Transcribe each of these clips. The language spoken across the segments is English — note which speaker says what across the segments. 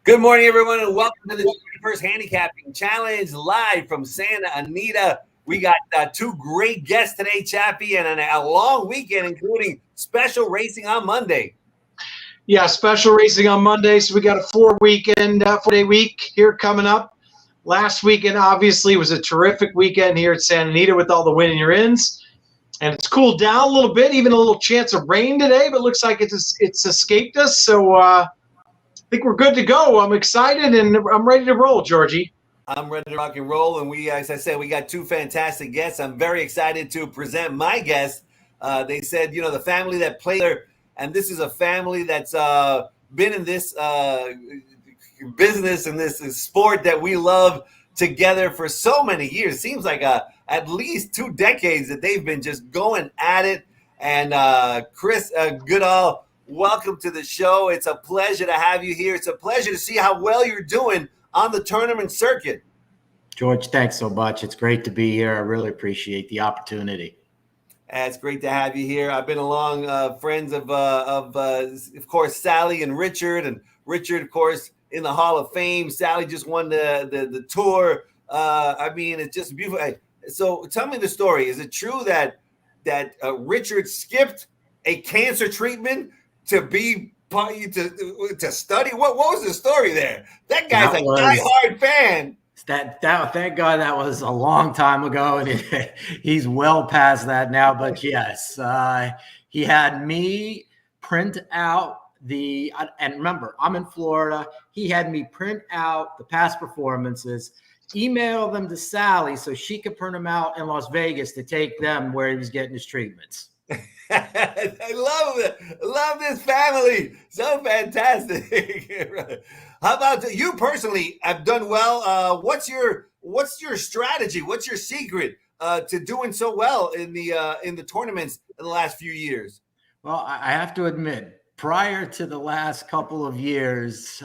Speaker 1: Good morning, everyone, and welcome to the 21st Handicapping Challenge live from Santa Anita. We got two great guests today, Chappy, and a long weekend, including special racing on Monday.
Speaker 2: Yeah, special racing on Monday. So we got a four-day week here coming up. Last weekend, obviously, was a terrific weekend here at Santa Anita with all the win in your ins. And it's cooled down a little bit, even a little chance of rain today, but looks like it's escaped us. So I think we're good to go. I'm excited and I'm ready to roll, Georgie.
Speaker 1: I'm ready to rock and roll. And we, as I said, we got two fantastic guests. I'm very excited to present my guests. They said, you know, the family that played there, and this is a family that's been in this business and this sport that we love together for so many years. Seems like at least 2 decades that they've been just going at it. And Chris Goodall, welcome to the show. It's a pleasure to have you here. It's a pleasure to see how well you're doing on the tournament circuit.
Speaker 3: George, thanks so much. It's great to be here. I really appreciate the opportunity.
Speaker 1: It's great to have you here. I've been along friends of course, Sally and Richard. And Richard, of course, in the Hall of Fame. Sally just won the tour. I mean, it's just beautiful. So tell me the story. Is it true that Richard skipped a cancer treatment to study? What was the story there? That guy's a diehard fan.
Speaker 3: Thank God that was a long time ago, and he's well past that now. But yes, he had me print out and remember, I'm in Florida. He had me print out the past performances, email them to Sally so she could print them out in Las Vegas to take them where he was getting his treatments.
Speaker 1: I love it. Love this family. So fantastic. How about you personally? Have done well. What's your strategy? What's your secret to doing so well in the tournaments in the last few years?
Speaker 3: Well, I have to admit, prior to the last couple of years,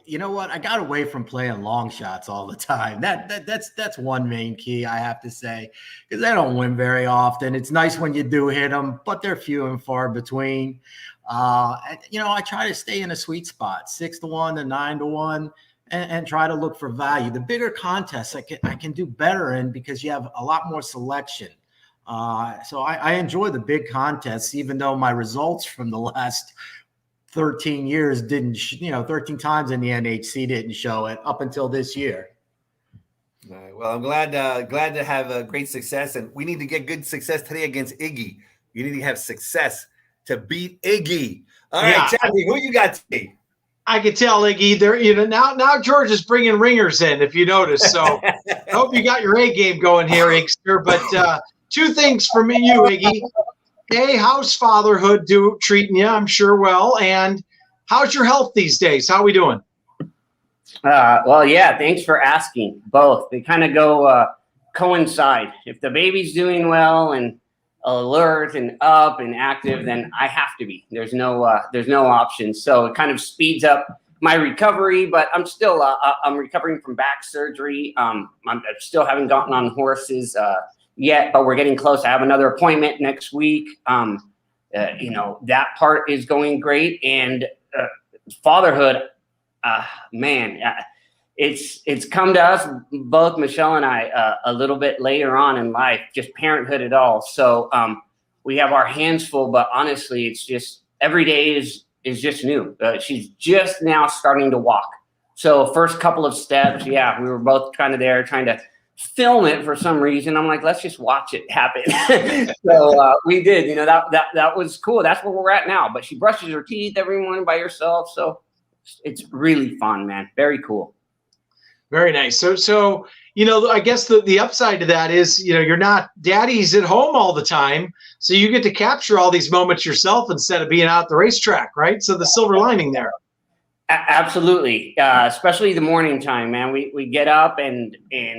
Speaker 3: you know what? I got away from playing long shots all the time. That's one main key, I have to say, because they don't win very often. It's nice when you do hit them, but they're few and far between. I try to stay in a sweet spot, 6-1 to 9-1, and try to look for value. The bigger contests I can do better in because you have a lot more selection. So I enjoy the big contests, even though my results from the last 13 years 13 times in the NHC didn't show it up until this year.
Speaker 1: All right. Well, I'm glad to have a great success, and we need to get good success today against Iggy. You need to have success to beat Iggy. All right, Chappy, who you got today?
Speaker 2: I could tell, Iggy. There, now George is bringing ringers in, if you notice. So I hope you got your A game going here, Igster. But 2 things from you, Iggy. A, how's fatherhood treating you? I'm sure well. And how's your health these days? How are we doing?
Speaker 4: Well, yeah, thanks for asking. Both. They kind of go coincide. If the baby's doing well and alert and up and active, then I have to be. There's no option. So it kind of speeds up my recovery, but I'm still I'm recovering from back surgery. I still haven't gotten on horses yet, but we're getting close. I have another appointment next week. That part is going great. And fatherhood, man, it's come to us, both Michelle and I, a little bit later on in life, just parenthood at all. So we have our hands full, but honestly, it's just every day is just new. She's just now starting to walk. So first couple of steps, we were both kind of there trying to film it for some reason. I'm like, let's just watch it happen. So we did, that was cool. That's where we're at now. But she brushes her teeth every morning by herself. So it's really fun, man. Very cool.
Speaker 2: Very nice. So I guess the upside to that is, you're not daddy's at home all the time. So you get to capture all these moments yourself instead of being out at the racetrack, right? So the silver lining there.
Speaker 4: Absolutely. Especially the morning time, man. We get up and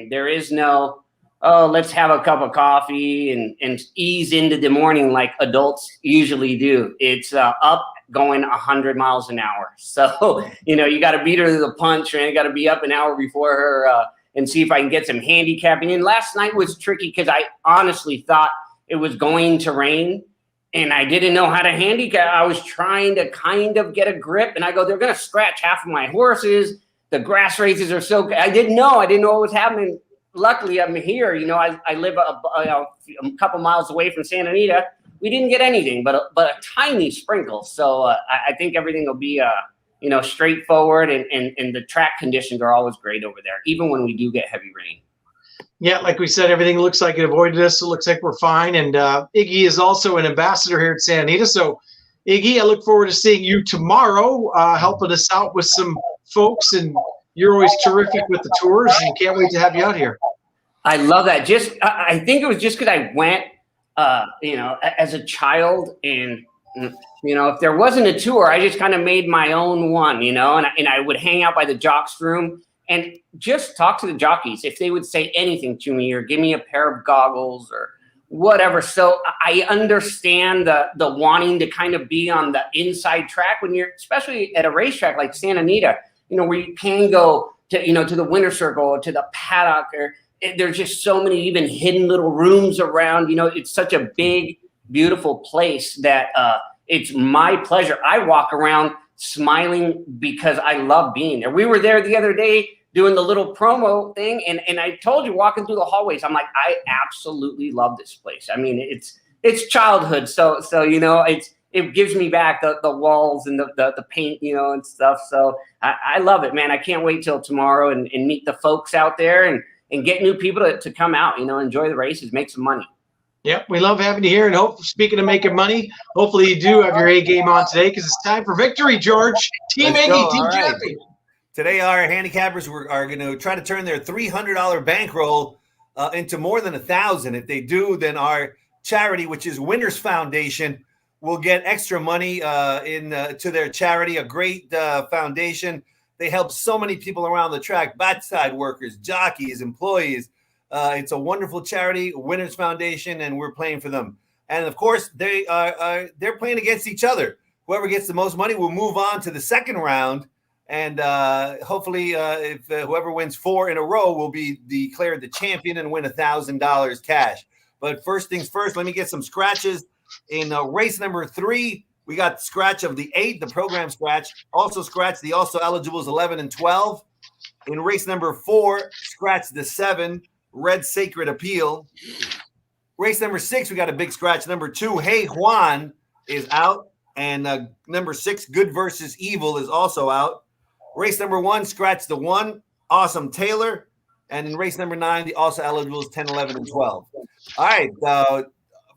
Speaker 4: there is no, let's have a cup of coffee and ease into the morning like adults usually do. It's up going 100 miles an hour. So, you got to beat her to the punch, and you got to be up an hour before her and see if I can get some handicapping. And last night was tricky because I honestly thought it was going to rain. and I didn't know how to handicap. I was trying to kind of get a grip, and I go, they're going to scratch half of my horses. The grass races are so good. I didn't know what was happening. Luckily, I'm here. I live a couple miles away from Santa Anita. We didn't get anything, but a tiny sprinkle. So I think everything will be straightforward, and the track conditions are always great over there, even when we do get heavy rain.
Speaker 2: Yeah, like we said, everything looks like it avoided us. It looks like we're fine. And Iggy is also an ambassador here at Santa Anita. So, Iggy, I look forward to seeing you tomorrow, helping us out with some folks. And you're always terrific with the tours, and can't wait to have you out here.
Speaker 4: I love that. I think it was just because I went, as a child, and if there wasn't a tour, I just kind of made my own one, and I would hang out by the jocks room and just talk to the jockeys if they would say anything to me or give me a pair of goggles or whatever. So I understand the wanting to kind of be on the inside track when you're, especially at a racetrack like Santa Anita, where you can go to the winner's circle or to the paddock, or there's just so many even hidden little rooms around. It's such a big, beautiful place that it's my pleasure. I walk around smiling because I love being there. We were there the other day doing the little promo thing, and I told you, walking through the hallways, I'm like, I absolutely love this place. I mean, it's childhood, so it gives me back the walls and the paint, and stuff. So I love it, man. I can't wait till tomorrow and meet the folks out there and get new people to come out, enjoy the races, make some money.
Speaker 2: Yep, we love having you here. And speaking of making money, hopefully you do have your A game on today, because it's time for victory, George. Team Iggy, Team Chappy.
Speaker 1: Today, our handicappers are going to try to turn their $300 bankroll into more than $1,000. If they do, then our charity, which is Winners Foundation, will get extra money to their charity. A great foundation. They help so many people around the track: backside workers, jockeys, employees. It's a wonderful charity, Winners Foundation, and we're playing for them. And of course, they're playing against each other. Whoever gets the most money will move on to the second round. And hopefully, if whoever wins 4 in a row will be declared the champion and win $1,000 cash. But first things first, let me get some scratches. In race number 3, we got scratch of the 8, the program scratch. Also scratch the also eligibles 11 and 12. In race number 4, scratch the 7, Red Sacred Appeal. Race number 6, we got a big scratch. Number 2, Hey Juan is out. And number 6, Good versus Evil is also out. Race number 1, scratch the 1, Awesome Taylor. And in race number 9, the also eligibles 10, 11, and 12. All right.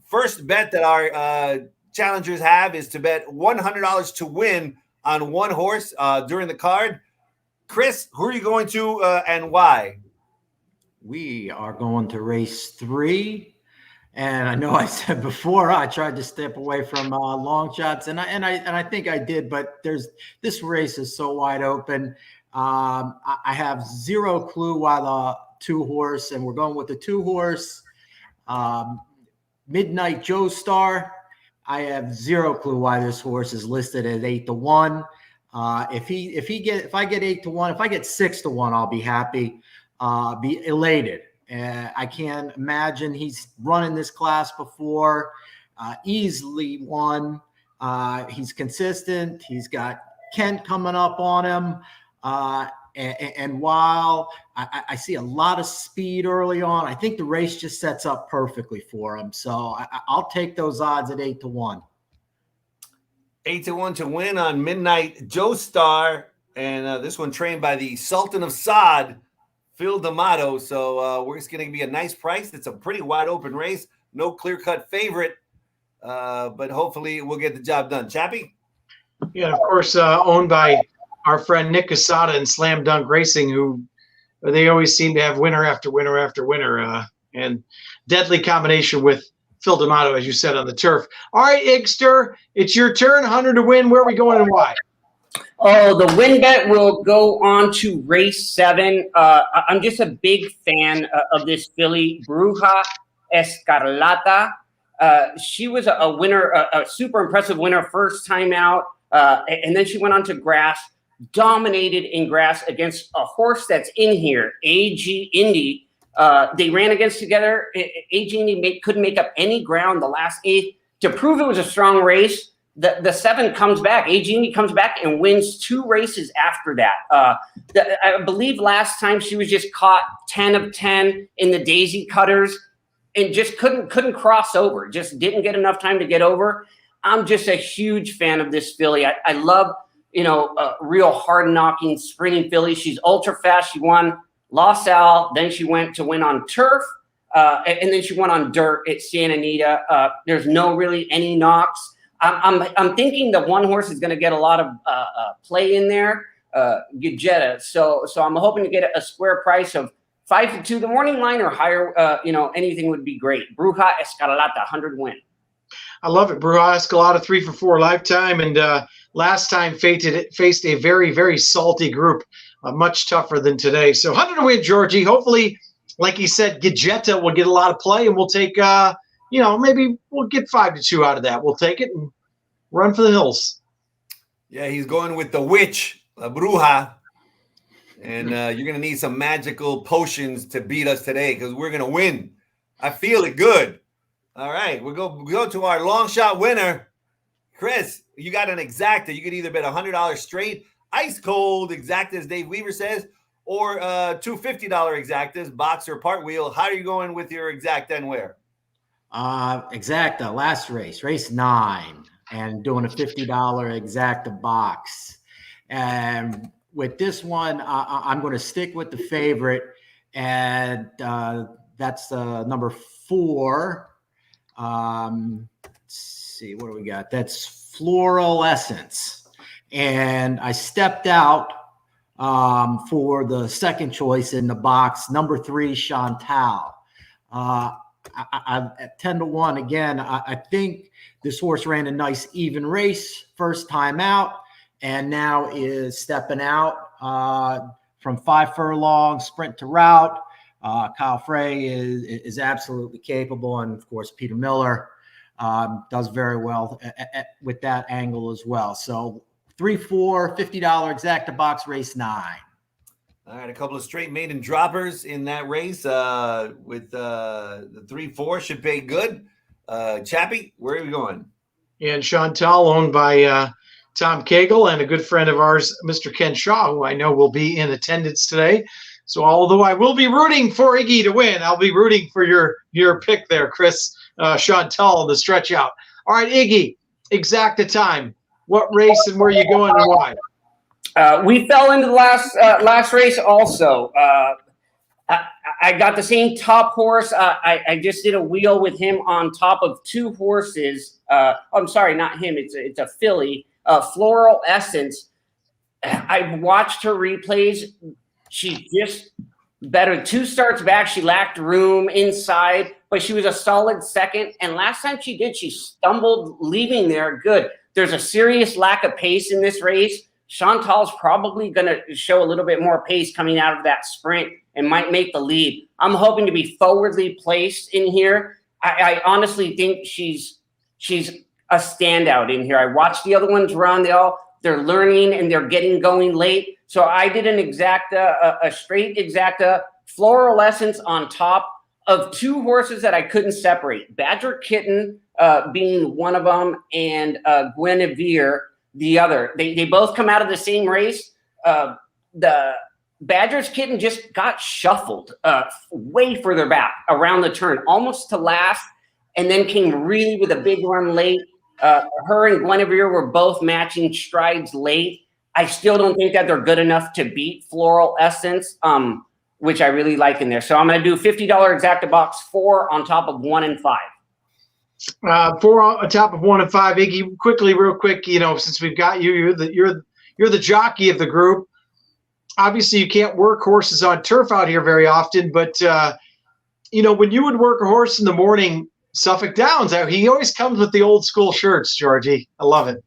Speaker 1: First bet that our challengers have is to bet $100 to win on one horse during the card. Chris, who are you going to and why?
Speaker 3: We are going to race 3. And I know I said before I tried to step away from long shots, and I think I did, but this race is so wide open. I have zero clue why the 2 horse, and we're going with the 2 horse, Midnight Joe Star. I have zero clue why this horse is listed at 8-1. If I get 8-1, if I get 6-1, I'll be happy, be elated. I can't imagine he's running this class before, easily won. He's consistent. He's got Kent coming up on him. And while I see a lot of speed early on, I think the race just sets up perfectly for him. So I'll take those odds at 8-1.
Speaker 1: 8-1 to win on Midnight Joe Star. And this one trained by the Sultan of Saad, Phil D'Amato. So it's going to be a nice price. It's a pretty wide open race. No clear-cut favorite, but hopefully we'll get the job done. Chappy?
Speaker 2: Yeah, of course, owned by our friend Nick Casada and Slam Dunk Racing, who they always seem to have winner after winner after winner, and deadly combination with Phil D'Amato, as you said, on the turf. All right, Igster, it's your turn. 100 to win. Where are we going and why?
Speaker 4: Oh, the win bet will go on to race 7. I'm just a big fan of this filly, Bruja Escarlata. She was a winner, a super impressive winner first time out, and then she went on to grass, dominated in grass against a horse that's in here, AG Indy. They ran against together. AG Indy couldn't make up any ground the last 8th to prove it was a strong race, the 7 comes back. Agini comes back and wins 2 races after that. I believe last time she was just caught 10 of 10 in the daisy cutters and just couldn't cross over. Just didn't get enough time to get over. I'm just a huge fan of this filly. I love, real hard-knocking, sprinting filly. She's ultra fast. She won La Salle. Then she went to win on turf. And then she won on dirt at Santa Anita. There's no really any knocks. I'm thinking the one horse is going to get a lot of play in there, Exacta. So I'm hoping to get a square price of 5-2. The morning line or higher. Anything would be great. Bruja Escarlata, 100 win.
Speaker 2: I love it. Bruja Escarlata, 3 for 4 lifetime, and last time faced a very, very salty group, much tougher than today. So 100 to win, Georgie. Hopefully, like he said, Exacta will get a lot of play, and we'll take maybe we'll get 5-2 out of that. We'll take it and run for the hills.
Speaker 1: Yeah, he's going with the witch, La Bruja. And you're going to need some magical potions to beat us today because we're going to win. I feel it good. All right, we go to our long shot winner. Chris, you got an Exacta. You could either bet $100 straight, ice cold Exacta, as Dave Weaver says, or two $50 Exactas, box or part wheel. How are you going with your Exacta and where?
Speaker 3: Exacta, last race 9, and doing a $50 Exacta box. And with this one, I'm going to stick with the favorite, and that's number 4. Let's see, what do we got? That's Floral Essence. And I stepped out for the second choice in the box, number 3, Chantal. I at 10 to 1 again. I think this horse ran a nice even race first time out, and now is stepping out from 5 furlong sprint to route. Kyle Frey is absolutely capable, and of course Peter Miller does very well with that angle as well. So 3-4 $50 Exacta box, race 9.
Speaker 1: All right, a couple of straight maiden droppers in that race with the 3-4 should pay good. Chappy, where are we going?
Speaker 2: And Chantal, owned by Tom Cagle and a good friend of ours, Mr. Ken Shaw, who I know will be in attendance today. So although I will be rooting for Iggy to win, I'll be rooting for your pick there, Chris. Chantal, the stretch out. All right, Iggy, Exacta time. What race and where are you going and why?
Speaker 4: We fell into the last race also. I got the same top horse. I just did a wheel with him on top of 2 horses. I'm sorry, not him. It's a filly, Floral Essence. I watched her replays. She just better 2 starts back. She lacked room inside, but she was a solid second. And last time she did, she stumbled leaving there good. There's a serious lack of pace in this race. Chantal's probably going to show a little bit more pace coming out of that sprint and might make the lead. I'm hoping to be forwardly placed in here. I honestly think she's a standout in here. I watched the other ones run. They're learning and they're getting going late. So I did an Exacta, a straight Exacta, Floral Essence on top of 2 horses that I couldn't separate. Badger Kitten being one of them, and Guinevere the other. They both come out of the same race. The Badger's Kitten just got shuffled way further back around the turn, almost to last, and then came really with a big run late. Her and Guinevere were both matching strides late. I still don't think that they're good enough to beat Floral Essence, which I really like in there. So I'm going to do $50 Exacta box, 4 on top of 1 and 5.
Speaker 2: 4 on top of 1 and 5. Iggy, real quick, since we've got you, you're the jockey of the group. Obviously, you can't work horses on turf out here very often, but when you would work a horse in the morning, Suffolk Downs, he always comes with the old school shirts, Georgie. I love it.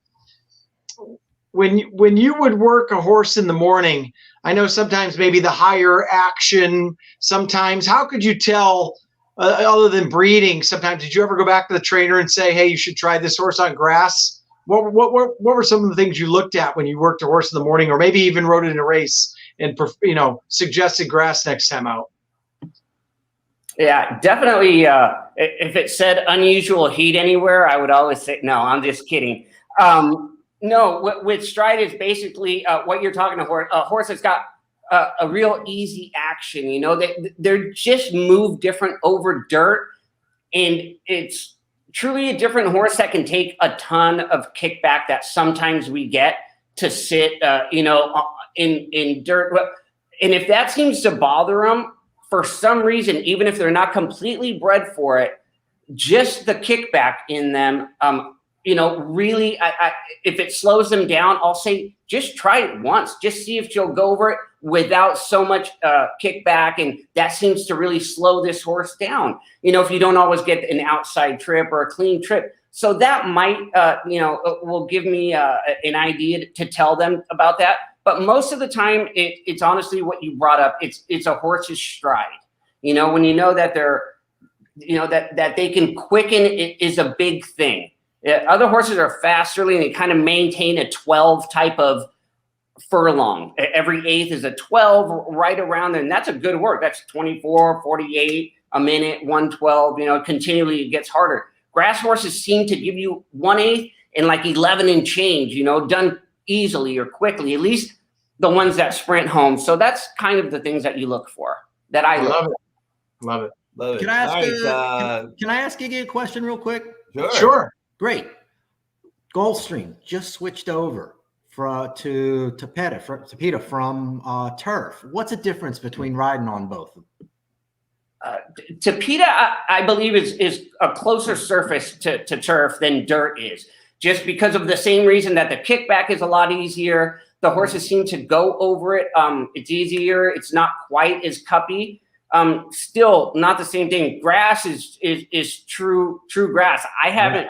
Speaker 2: When you would work a horse in the morning, I know sometimes maybe the higher action, sometimes, how could you tell, other than breeding, sometimes did you ever go back to the trainer and say, hey, you should try this horse on grass? What were some of the things you looked at when you worked a horse in the morning, or maybe even rode it in a race and suggested grass next time out?
Speaker 4: Yeah, definitely if it said unusual heat anywhere, I would always say, no, I'm just kidding. No, with stride is basically what you're talking about. A horse that's got a real easy action. You know, they're just move different over dirt, and it's truly a different horse that can take a ton of kickback that sometimes we get to sit, in dirt. And if that seems to bother them for some reason, even if they're not completely bred for it, just the kickback in them, really, if it slows them down, I'll say just try it once. Just see if she'll go over it without so much kickback, and that seems to really slow this horse down. If you don't always get an outside trip or a clean trip. So that might, will give me an idea to tell them about that. But most of the time, it's honestly what you brought up. It's a horse's stride. When you know that they're, that they can quicken, it is a big thing. Other horses are fasterly and they kind of maintain a 12 type of furlong. Every eighth is a 12 right around there. And that's a good work. That's 24, 48, a minute, 112, continually it gets harder. Grass horses seem to give you 1/8 and like 11 and change, done easily or quickly, at least the ones that sprint home. So that's kind of the things that you look for that I
Speaker 2: love it. Love it.
Speaker 1: Love it.
Speaker 3: Can I ask Iggy a question real quick?
Speaker 2: Sure.
Speaker 3: Great. Gulfstream just switched over to Tapeta from turf. What's the difference between riding on both?
Speaker 4: Tapeta, I believe, is a closer surface to turf than dirt is, just because of the same reason that the kickback is a lot easier. The horses seem to go over it. It's easier. It's not quite as cuppy. Still not the same thing. Grass is true grass. I haven't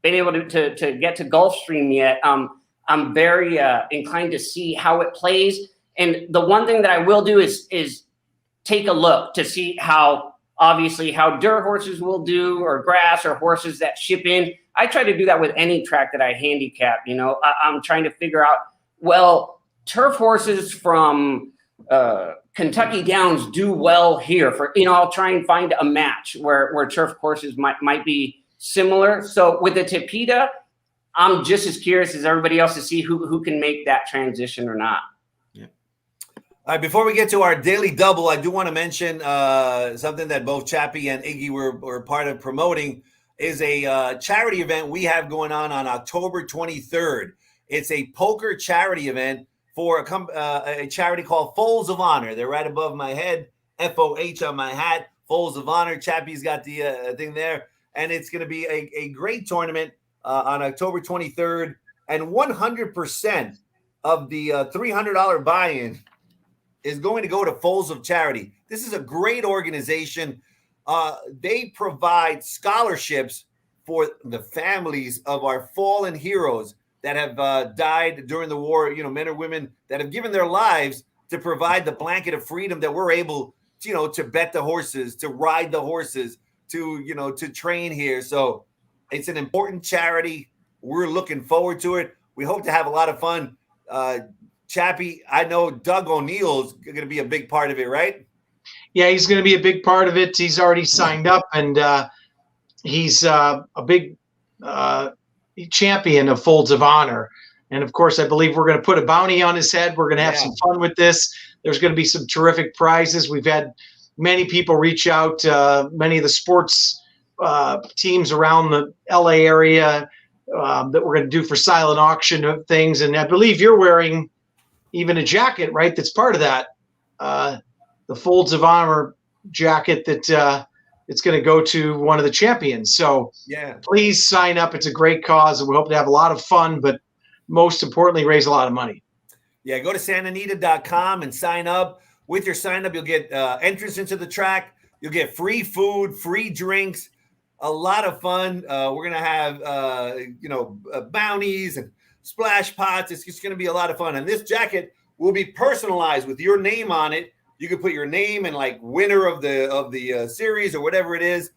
Speaker 4: been able to get to Gulfstream yet. I'm very inclined to see how it plays. And the one thing that I will do is take a look to see how dirt horses will do, or grass, or horses that ship in. I try to do that with any track that I handicap. I'm trying to figure out, well, turf horses from Kentucky Downs do well here. I'll try and find a match where turf courses might be similar. So with the Tapeta, I'm just as curious as everybody else to see who can make that transition or not.
Speaker 1: All right, before we get to our daily double, I do want to mention something that both Chappy and Iggy were part of promoting, is a charity event we have going on October 23rd. It's a poker charity event for a charity called Foals of Honor. They're right above my head, FOH on my hat, Foals of Honor. Chappy's got the thing there. And it's going to be a great tournament on October 23rd. And 100% of the $300 buy-in is going to go to Foals of Charity. This is a great organization. They provide scholarships for the families of our fallen heroes that have died during the war, men or women that have given their lives to provide the blanket of freedom that we're able, to bet the horses, to ride the horses, to train here. So it's an important charity. We're looking forward to it. We hope to have a lot of fun. Chappy, I know Doug O'Neill's going to be a big part of it, right?
Speaker 2: Yeah, he's going to be a big part of it. He's already signed up, and he's a big champion of Folds of Honor. And of course, I believe we're going to put a bounty on his head. We're going to have some fun with this. There's going to be some terrific prizes. We've had many people reach out, many of the sports teams around the LA area that we're going to do for silent auction of things. And I believe you're wearing even a jacket, right? That's part of that. The Folds of Honor jacket that it's going to go to one of the champions. So please sign up. It's a great cause, and we hope to have a lot of fun, but most importantly, raise a lot of money.
Speaker 1: Yeah, go to santanita.com and sign up. With your sign up, you'll get entrance into the track. You'll get free food, free drinks, a lot of fun. We're going to have, bounties and splash pots. It's just going to be a lot of fun. And this jacket will be personalized with your name on it. You can put your name and like winner of the series or whatever it is.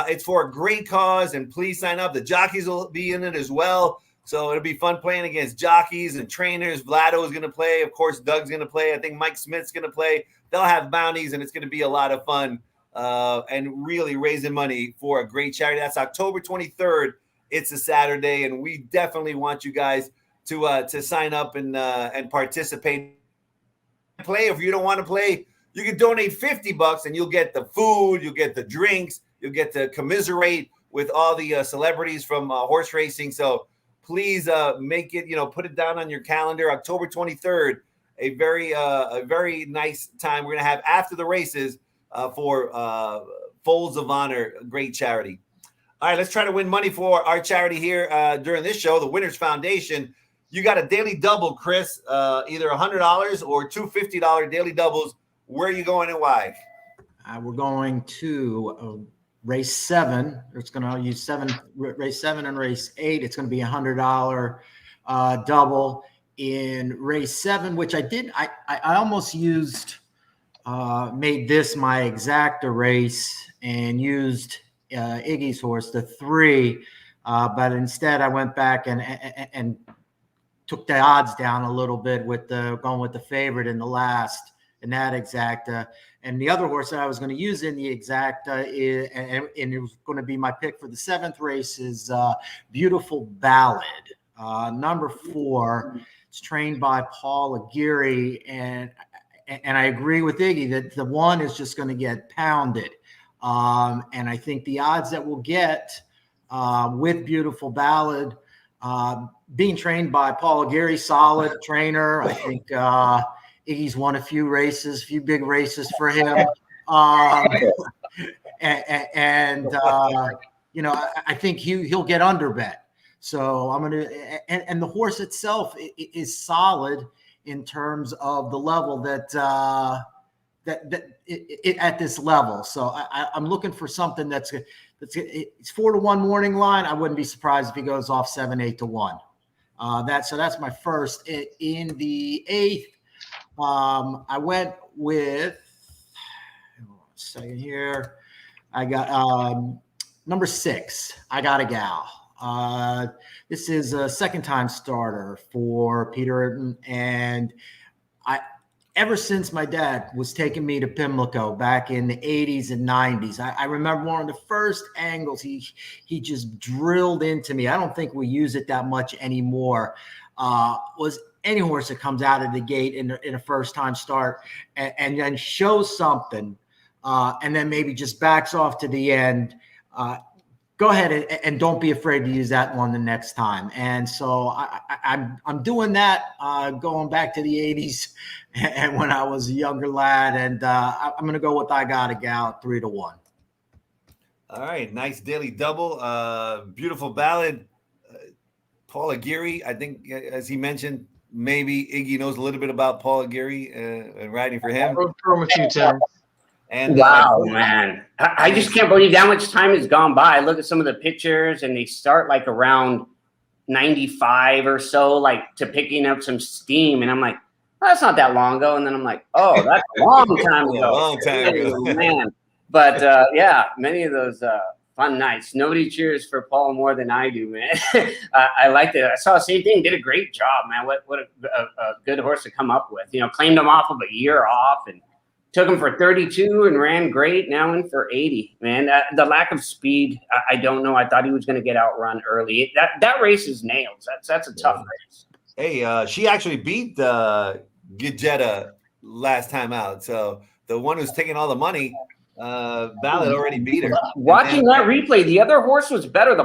Speaker 1: It's for a great cause, and please sign up. The jockeys will be in it as well. So it'll be fun playing against jockeys and trainers. Vlado is going to play. Of course, Doug's going to play. I think Mike Smith's going to play. They'll have bounties, and it's going to be a lot of fun and really raising money for a great charity. That's October 23rd. It's a Saturday, and we definitely want you guys to sign up and participate. Play. If you don't want to play, you can donate $50 and you'll get the food, you'll get the drinks, you'll get to commiserate with all the celebrities from horse racing. So please make it, put it down on your calendar. October 23rd, a very nice time we're going to have after the races for Folds of Honor, a great charity. All right, let's try to win money for our charity here during this show, the Winners Foundation. You got a daily double, Chris, either $100 or two $50 daily doubles. Where are you going and why?
Speaker 3: We're going to race 7. It's going to use race 7 and race 8. It's going to be $100 double in race 7, which I did. I almost used, made this my Exacta race and used Iggy's horse, the 3, but instead I went back and took the odds down a little bit with going with the favorite in the last in that Exacta. And the other horse that I was going to use in the Exacta and it was going to be my pick for the 7th race is Beautiful Ballad, number 4. It's trained by Paul Aguirre, and I agree with Iggy that the 1 is just going to get pounded. And I think the odds that we'll get with Beautiful Ballad, being trained by Paul Aguirre, solid trainer. I think Iggy's won a few big races for him. I think he'll get underbet. So I'm going to, and the horse itself is solid in terms of the level that at this level. So I'm looking for something it's 4-1 morning line. I wouldn't be surprised if he goes off 7-8 to 1. So that's my first. In the 8th, I went with, hold on a second here. I got number 6. I Got a Gal. This is a second-time starter for Peter, and ever since my dad was taking me to Pimlico back in the 80s and 90s, I remember one of the first angles he just drilled into me. I don't think we use it that much anymore. Was any horse that comes out of the gate in a first-time start and then shows something and then maybe just backs off to the end. Go ahead and don't be afraid to use that one the next time. And so I'm doing that, going back to the 80s and when I was a younger lad. And I'm going to go with I Got a Gal 3 to 1.
Speaker 1: All right, nice daily double. Beautiful Ballad. Paul Aguirre, I think, as he mentioned, maybe Iggy knows a little bit about Paul Aguirre and riding for him.
Speaker 2: From a few times.
Speaker 1: And
Speaker 4: wow, man. I just can't believe that much time has gone by. I look at some of the pictures and they start like around 95 or so, like to picking up some steam. And I'm like, oh, that's not that long ago. And then I'm like, oh, that's a long time ago.
Speaker 1: Long time ago.
Speaker 4: Man. But yeah, many of those fun nights. Nobody cheers for Paul more than I do, man. I liked it. I saw the same thing. Did a great job, man. What a good horse to come up with. Claimed him off of a year off and took him for 32 and ran great. Now in for 80, man. The lack of speed, I don't know. I thought he was going to get outrun early. That race is nails. That's a tough race.
Speaker 1: Hey, she actually beat Gidgetta last time out. So the one who's taking all the money, Ballad already beat her.
Speaker 4: Watching that replay, the other horse was better.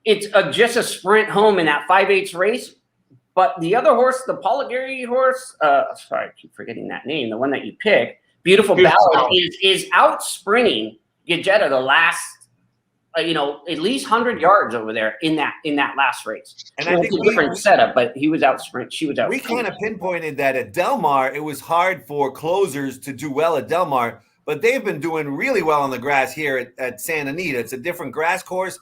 Speaker 4: It's just a sprint home in that 5/8 race. But the other horse, the Paul Aguirre horse, sorry, I keep forgetting that name, the one that you picked, Beautiful Ballad, is out sprinting Gidgetta the last, at least 100 yards over there in that last race. And I think it's a different setup, but he was out sprint. She was out.
Speaker 1: We kind of pinpointed that at Del Mar, it was hard for closers to do well at Del Mar, but they've been doing really well on the grass here at Santa Anita. It's a different grass course,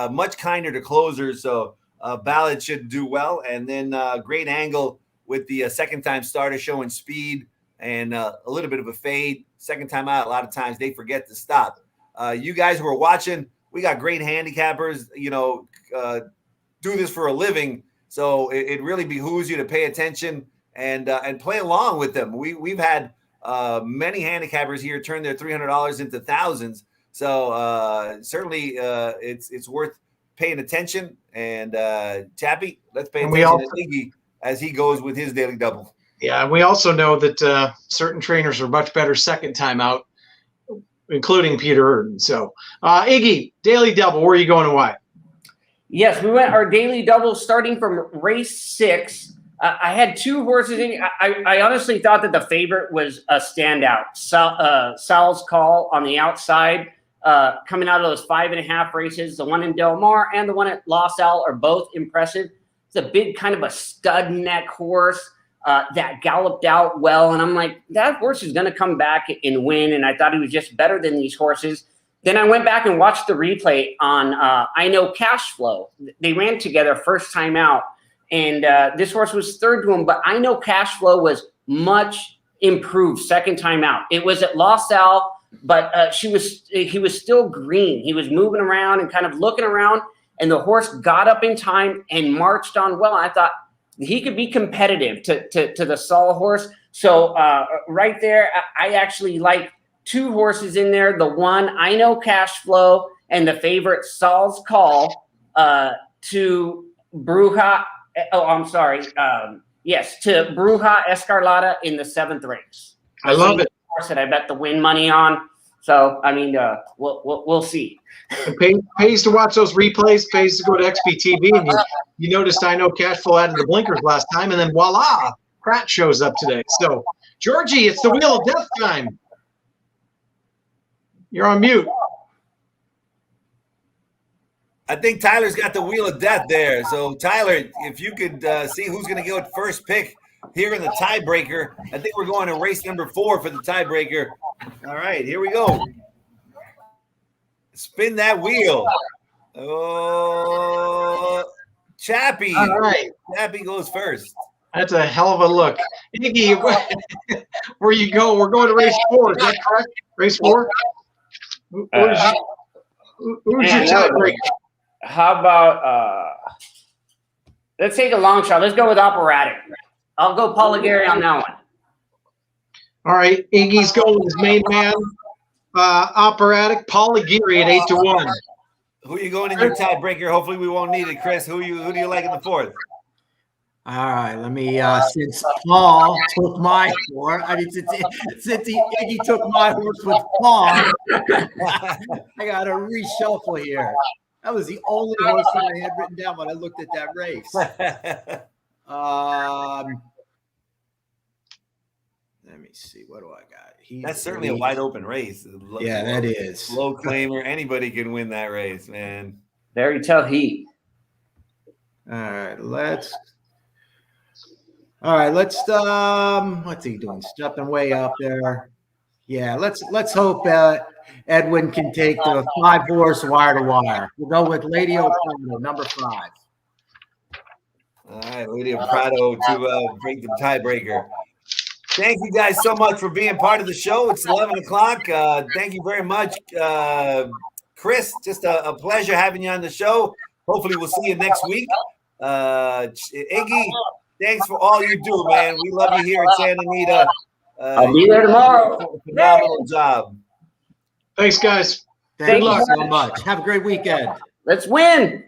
Speaker 1: much kinder to closers, so Ballad should do well. And then great angle with the second time starter showing speed and a little bit of a fade. Second time out, a lot of times they forget to stop. You guys who are watching, we got great handicappers, do this for a living. So it really behooves you to pay attention and play along with them. We've had many handicappers here turn their $300 into thousands. So certainly it's worth paying attention. And Chappy, let's pay attention to Iggy as he goes with his daily double.
Speaker 2: Yeah, and we also know that certain trainers are much better second time out, including Peter Erden. So, Iggy, daily double, where are you going and why?
Speaker 4: Yes, we went our daily double starting from race 6. I had 2 horses in. I honestly thought that the favorite was a standout. Sal's Call on the outside, coming out of those 5.5 races. The one in Del Mar and the one at La Salle are both impressive. It's a big kind of a stud neck horse that galloped out well. And I'm like, that horse is going to come back and win. And I thought he was just better than these horses. Then I went back and watched the replay on I Know Cash Flow. They ran together first time out. And this horse was third to him, but I Know Cash Flow was much improved second time out. It was at La Salle, but he was still green. He was moving around and kind of looking around, and the horse got up in time and marched on well. I thought he could be competitive to the Saul horse. So right there, I actually like 2 horses in there. The one, I Know Cash Flow, and the favorite, Saul's Call, to Bruja. Oh, I'm sorry. Yes, to Bruja Escarlata in the 7th race.
Speaker 2: I love it.
Speaker 4: Horse that I bet the win money on. So I mean, we'll see.
Speaker 2: It pays to watch those replays. Pays to go to XPTV, and you noticed I Know Cash Flow added the blinkers last time, and then voila, Pratt shows up today. So Georgie, it's the Wheel of Death time. You're on mute.
Speaker 1: I think Tyler's got the Wheel of Death there. So, Tyler, if you could see who's going to go at first pick here in the tiebreaker. I think we're going to race number 4 for the tiebreaker. All right, here we go. Spin that wheel. Oh, Chappy.
Speaker 2: All right.
Speaker 1: Chappy goes first.
Speaker 2: That's a hell of a look. Iggy, where you go? We're going to race 4. Is that correct? Race 4? Who's your tiebreaker?
Speaker 4: How about let's take a long shot. Let's go with Operatic. I'll go Paul Aguirre on that one.
Speaker 2: All right, Iggy's going with his main man, Operatic, Paul Aguirre at 8-1.
Speaker 1: Who are you going in your tiebreaker? Hopefully we won't need it, Chris. Who do you like in the 4th?
Speaker 3: All right, let me since Paul took my horse, since Iggy took my horse with Paul, I got to reshuffle here. That was the only horse that I had written down when I looked at that race. Let me see. What do I got?
Speaker 1: That's certainly a wide open race.
Speaker 3: Yeah, that is.
Speaker 1: Low claimer. Anybody can win that race, man.
Speaker 4: Very tough heat.
Speaker 3: All right, let's what's he doing? Stepping way up there. Yeah, let's hope Edwin can take the 5-horse wire to wire. We'll go with Lady O'Prado, number 5.
Speaker 1: All right, Lady O'Prado to break the tiebreaker. Thank you guys so much for being part of the show. It's 11 o'clock. Thank you very much, Chris. Just a pleasure having you on the show. Hopefully we'll see you next week. Iggy, thanks for all you do, man. We love you here at Santa Anita.
Speaker 4: I'll be there tomorrow.
Speaker 1: Phenomenal job.
Speaker 2: Thanks, guys.
Speaker 3: Thank you so much. Have a great weekend.
Speaker 4: Let's win.